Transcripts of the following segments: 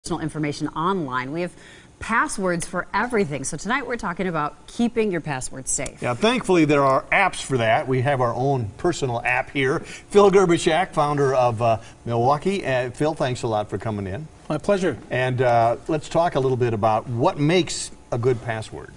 personal information online. We have passwords for everything. So tonight we're talking about keeping your passwords safe. Yeah, thankfully there are apps for that. We have our own personal app here. Phil Gerbyshak, founder of Milwaukee. Phil, thanks a lot for coming in. My pleasure. And let's talk a little bit about what makes a good password.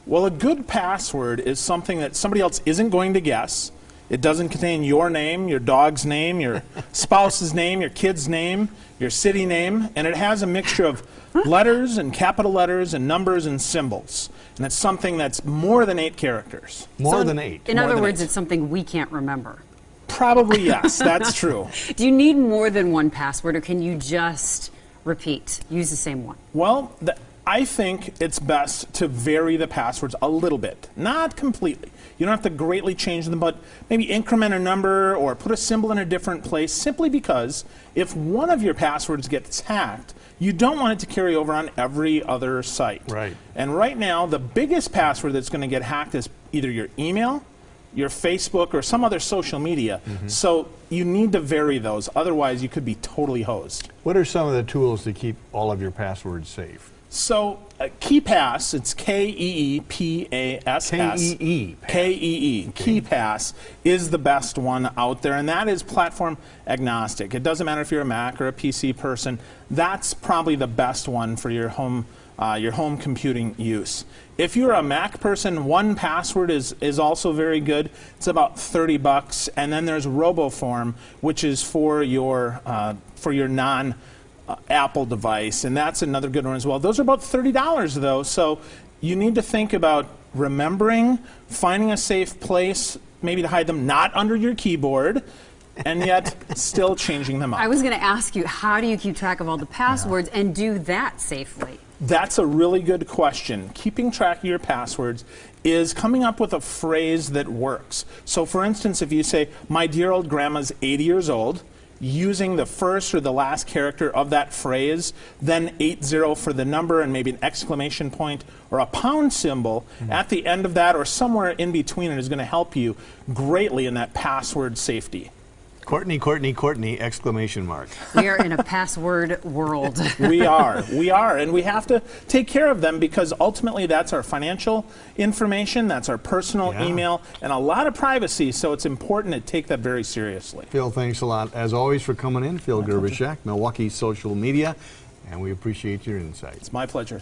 Well, a good password is something that somebody else isn't going to guess. It doesn't contain your name, your dog's name, your spouse's name, your kid's name, your city name, and it has a mixture of letters and capital letters and numbers and symbols. And it's something that's more than 8 characters. More than 8. In other words, it's something we can't remember. Probably, yes, that's true. Do you need more than one password, or can you just use the same one? Well, I think it's best to vary the passwords a little bit, not completely. You don't have to greatly change them, but maybe increment a number or put a symbol in a different place, simply because if one of your passwords gets hacked, you don't want it to carry over on every other site. Right. And right now, the biggest password that's going to get hacked is either your email, your Facebook, or some other social media. So you need to vary those, otherwise you could be totally hosed. What are some of the tools to keep all of your passwords safe? So KeePass, it's K-E-E-P-A-S-S. K-E-E. K-E-E. KeePass is the best one out there, and that is platform agnostic. It doesn't matter if you're a Mac or a PC person. That's probably the best one for your home computing use. If you're a Mac person, 1Password is also very good. It's about $30, and then there's RoboForm, which is for your non Apple device, and that's another good one as well. Those are about $30 though, so you need to think about remembering, finding a safe place, maybe to hide them not under your keyboard, and yet still changing them up. I was going to ask you, how do you keep track of all the passwords and do that safely? That's a really good question. Keeping track of your passwords is coming up with a phrase that works. So for instance, if you say, "My dear old grandma's 80 years old," using the first or the last character of that phrase, then 80 for the number and maybe an exclamation point or a pound symbol at the end of that or somewhere in between it is going to help you greatly in that password safety. Courtney, Courtney, Courtney, exclamation mark. We are in a password world. We are, and we have to take care of them because ultimately that's our financial information, that's our personal email, and a lot of privacy, so it's important to take that very seriously. Phil, thanks a lot, as always, for coming in. Phil Gerbyshak, Milwaukee Social Media, and we appreciate your insights. It's my pleasure.